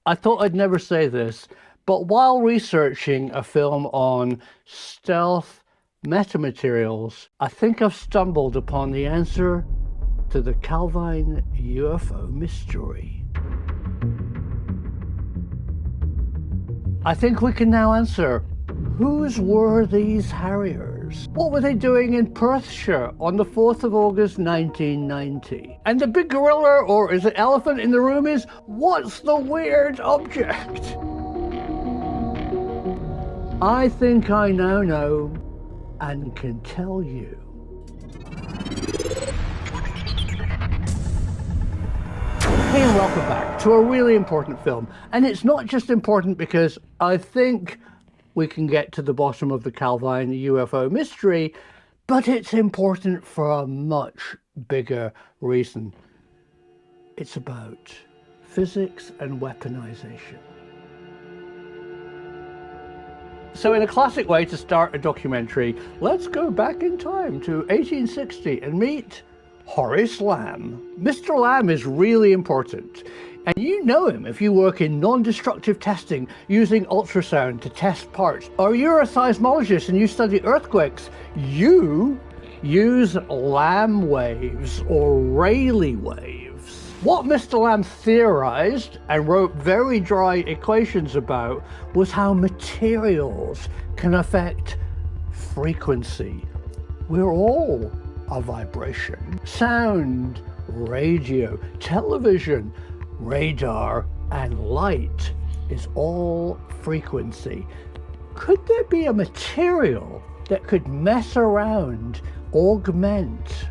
I thought I'd never say this, but while researching a film on stealth metamaterials, I think I've stumbled upon the answer to the Calvine UFO mystery. I think we can now answer, whose were these Harriers? What were they doing in Perthshire on the 4th of August 1990? And the big gorilla, or is it elephant in the room, is, what's the weird object? I think I now know and can tell you. Hey, and welcome back to a really important film. And it's not just important because I think we can get to the bottom of the Calvine UFO mystery, but it's important for a much bigger reason. It's about physics and weaponization. So in a classic way to start a documentary, let's go back in time to 1860 and meet Horace Lamb. Mr. Lamb is really important, and you know him if you work in non-destructive testing using ultrasound to test parts, or you're a seismologist and you study earthquakes. You use Lamb waves or Rayleigh waves. What Mr. Lamb theorized and wrote very dry equations about was how materials can affect frequency. We're all a vibration. Sound, radio, television, radar, and light is all frequency. Could there be a material that could mess around, augment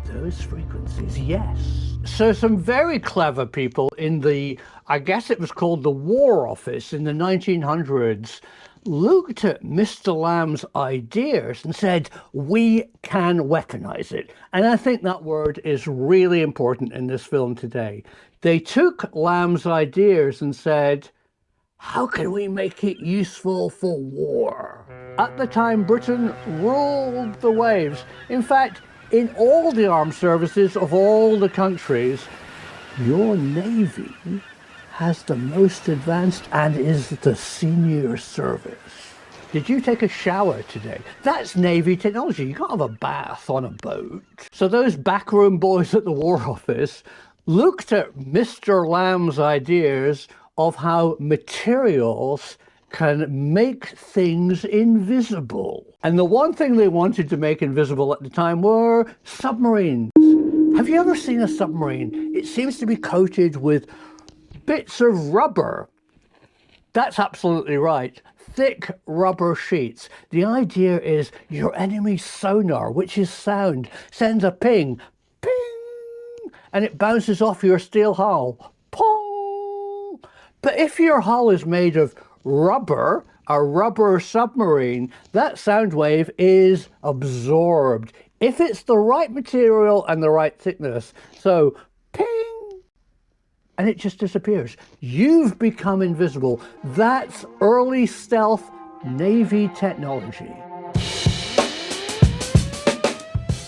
those frequencies? Yes. So some very clever people in the, I guess it was called the War Office in the 1900s, looked at Mr. Lamb's ideas and said, we can weaponize it. And I think that word is really important in this film today. They took Lamb's ideas and said, how can we make it useful for war? At the time, Britain ruled the waves. In fact, in all the armed services of all the countries, your Navy has the most advanced and is the senior service. Did you take a shower today? That's Navy technology. You can't have a bath on a boat. So those backroom boys at the War Office looked at Mr. Lamb's ideas of how materials can make things invisible. And the one thing they wanted to make invisible at the time were submarines. Have you ever seen a submarine? It seems to be coated with bits of rubber. That's absolutely right. Thick rubber sheets. The idea is your enemy's sonar, which is sound, sends a ping, ping, and it bounces off your steel hull, pong. But if your hull is made of rubber, a rubber submarine, that sound wave is absorbed if it's the right material and the right thickness. So ping, and it just disappears. You've become invisible. That's early stealth Navy technology.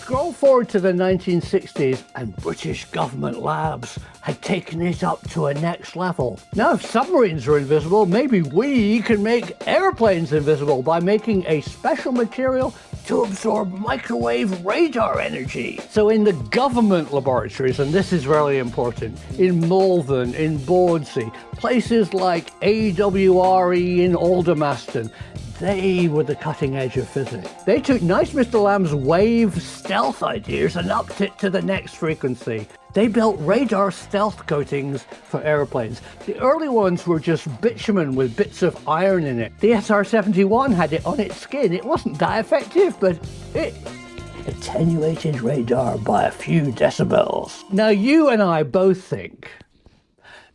Scroll forward to the 1960s and British government labs had taken it up to a next level. Now if submarines are invisible, maybe we can make airplanes invisible by making a special material to absorb microwave radar energy. So in the government laboratories, and this is really important, in Malvern, in Bawdsey, places like AWRE in Aldermaston, they were the cutting edge of physics. They took nice Mr. Lamb's wave stealth ideas and upped it to the next frequency. They built radar stealth coatings for airplanes. The early ones were just bitumen with bits of iron in it. The SR-71 had it on its skin. It wasn't that effective, but it attenuated radar by a few decibels. Now, you and I both think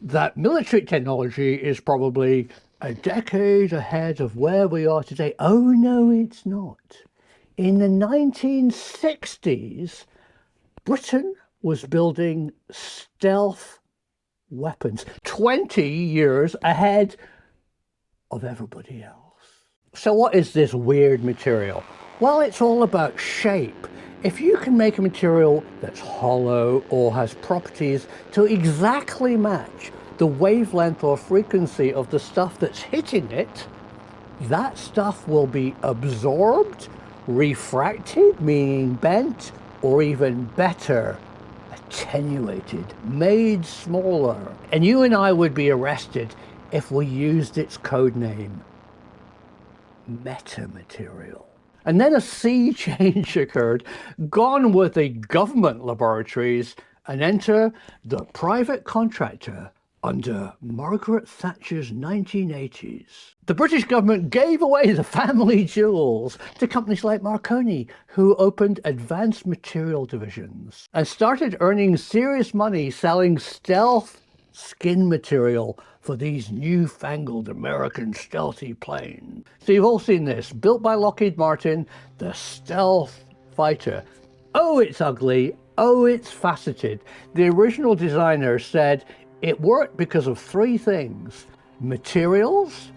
that military technology is probably a decade ahead of where we are today. Oh, no, it's not. In the 1960s, Britain was building stealth weapons 20 years ahead of everybody else. So what is this weird material? Well, it's all about shape. If you can make a material that's hollow or has properties to exactly match the wavelength or frequency of the stuff that's hitting it, that stuff will be absorbed, refracted, meaning bent, or even better, attenuated, made smaller. And you and I would be arrested if we used its code name, metamaterial. And then a sea change occurred. Gone were the government laboratories, and enter the private contractor under Margaret Thatcher's 1980s. The British government gave away the family jewels to companies like Marconi, who opened advanced material divisions and started earning serious money selling stealth skin material for these newfangled American stealthy planes. So you've all seen this, built by Lockheed Martin, the stealth fighter. Oh, it's ugly. Oh, it's faceted. The original designer said it worked because of three things: materials,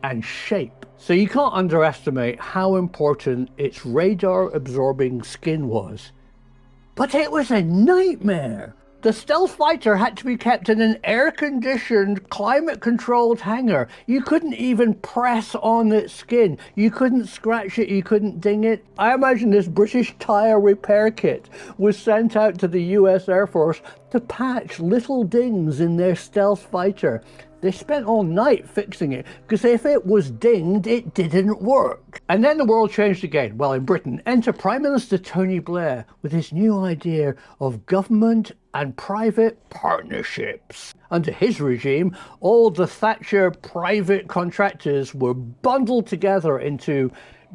and shape. So you can't underestimate how important its radar absorbing skin was. But it was a nightmare. The stealth fighter had to be kept in an air-conditioned, climate-controlled hangar. You couldn't even press on its skin. You couldn't scratch it, you couldn't ding it. I imagine this British tyre repair kit was sent out to the US Air Force to patch little dings in their stealth fighter. They spent all night fixing it, because if it was dinged, it didn't work. And then the world changed again. Well, in Britain, enter Prime Minister Tony Blair with his new idea of government and private partnerships. Under his regime, all the Thatcher private contractors were bundled together into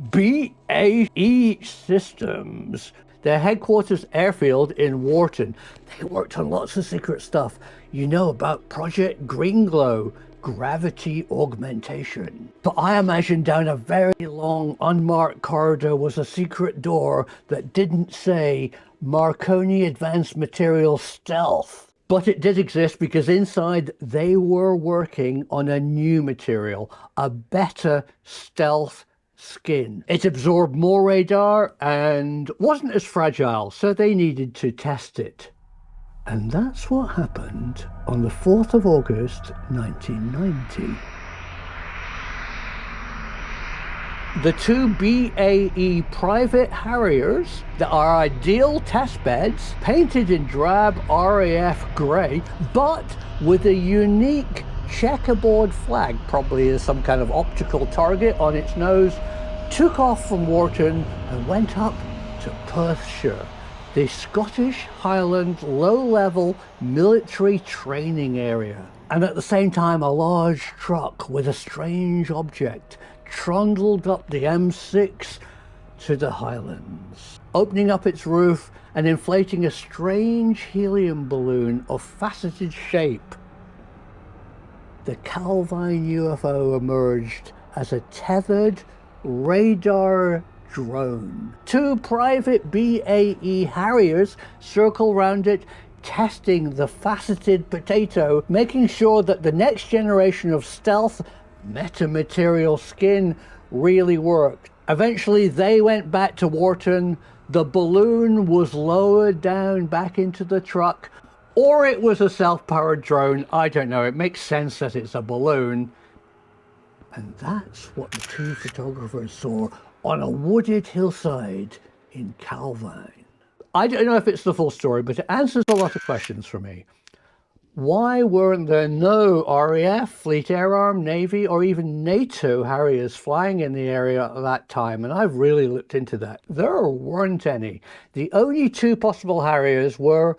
BAE Systems, their headquarters airfield in Walton. They worked on lots of secret stuff. You know about Project Green Glow, gravity augmentation. But I imagine down a very long unmarked corridor was a secret door that didn't say Marconi Advanced Materials Stealth. But it did exist because inside they were working on a new material, a better stealth skin. It absorbed more radar and wasn't as fragile, so they needed to test it. And that's what happened on the 4th of August, 1990. The two BAE private Harriers that are ideal test beds, painted in drab RAF grey, but with a unique checkerboard flag, probably as some kind of optical target on its nose, took off from Walton and went up to Perthshire, the Scottish Highland low-level military training area. And at the same time, a large truck with a strange object trundled up the M6 to the Highlands, opening up its roof and inflating a strange helium balloon of faceted shape. The Calvine UFO emerged as a tethered radar drone. Two private BAE Harriers circle round it, testing the faceted potato, making sure that the next generation of stealth metamaterial skin really worked. Eventually they went back to Walton. The balloon was lowered down back into the truck, or it was a self-powered drone. I don't know. It makes sense that it's a balloon. And that's what the two photographers saw on a wooded hillside in Calvine. I don't know if it's the full story, but it answers a lot of questions for me. Why weren't there no RAF, Fleet Air Arm, Navy, or even NATO Harriers flying in the area at that time? And I've really looked into that. There weren't any. The only two possible Harriers were,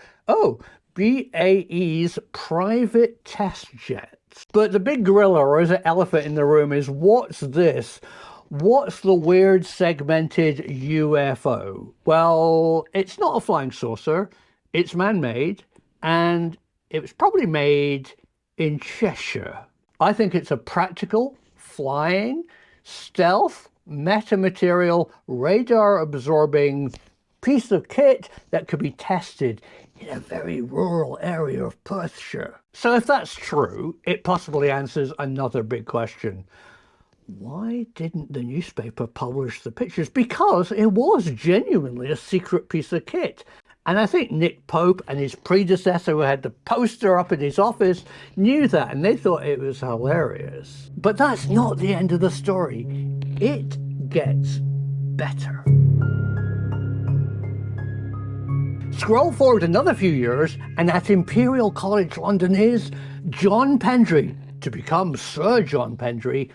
BAE's private test jets. But the big gorilla, or is it elephant in the room, is what's this? What's the weird segmented UFO? Well, it's not a flying saucer. It's man-made, and it was probably made in Cheshire. I think it's a practical, flying, stealth, metamaterial, radar-absorbing piece of kit that could be tested in a very rural area of Perthshire. So if that's true, it possibly answers another big question. Why didn't the newspaper publish the pictures? Because it was genuinely a secret piece of kit. And I think Nick Pope and his predecessor, who had the poster up in his office, knew that, and they thought it was hilarious. But that's not the end of the story. It gets better. Scroll forward another few years, and at Imperial College London is John Pendry, to become Sir John Pendry,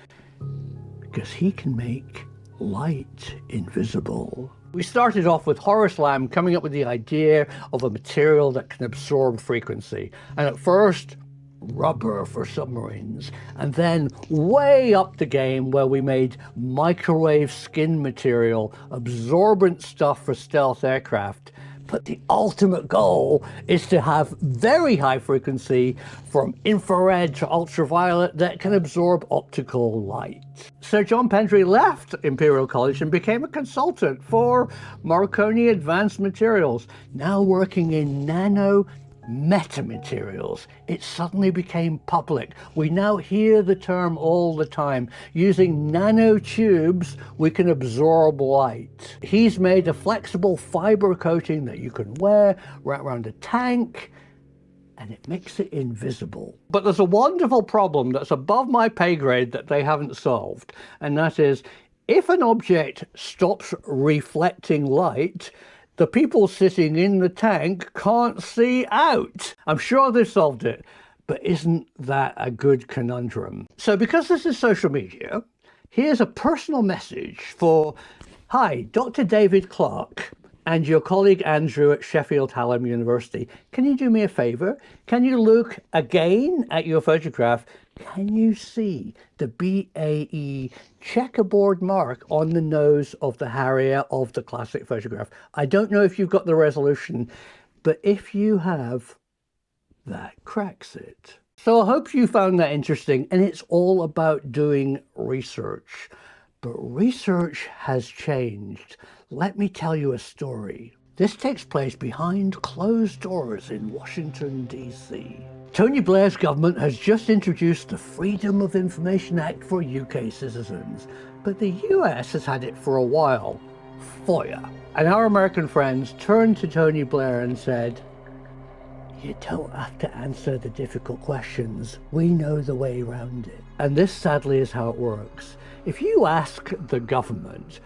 because he can make light invisible. We started off with Horace Lamb coming up with the idea of a material that can absorb frequency. And at first, rubber for submarines. And then way up the game where we made microwave skin material, absorbent stuff for stealth aircraft. But the ultimate goal is to have very high frequency from infrared to ultraviolet that can absorb optical light. Sir John Pendry left Imperial College and became a consultant for Marconi Advanced Materials, now working in nano metamaterials. It suddenly became public. We now hear the term all the time. Using nanotubes, we can absorb light. He's made a flexible fiber coating that you can wear right around a tank, and it makes it invisible. But there's a wonderful problem that's above my pay grade that they haven't solved, and that is, if an object stops reflecting light, the people sitting in the tank can't see out. I'm sure they've solved it, but isn't that a good conundrum? So because this is social media, here's a personal message for, hi, Dr. David Clark and your colleague Andrew at Sheffield Hallam University. Can you do me a favor? Can you look again at your photograph? Can you see the BAE checkerboard mark on the nose of the Harrier of the classic photograph? I don't know if you've got the resolution, but if you have, that cracks it. So I hope you found that interesting, and it's all about doing research. But research has changed. Let me tell you a story. This takes place behind closed doors in Washington, D.C. Tony Blair's government has just introduced the Freedom of Information Act for UK citizens, but the US has had it for a while, FOIA. And our American friends turned to Tony Blair and said, you don't have to answer the difficult questions. We know the way around it. And this sadly is how it works. If you ask the government,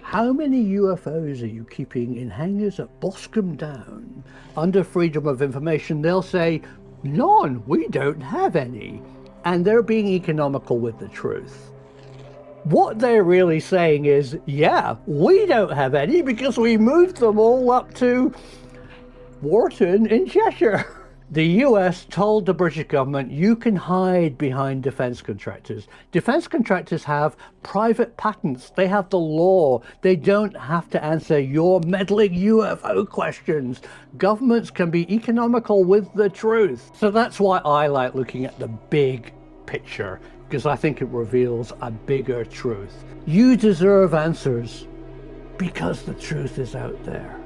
how many UFOs are you keeping in hangars at Boscombe Down under Freedom of Information, they'll say, none, we don't have any. And they're being economical with the truth. What they're really saying is, yeah, we don't have any because we moved them all up to Walton in Cheshire. The US told the British government, you can hide behind defense contractors. Defense contractors have private patents. They have the law. They don't have to answer your meddling UFO questions. Governments can be economical with the truth. So that's why I like looking at the big picture, because I think it reveals a bigger truth. You deserve answers because the truth is out there.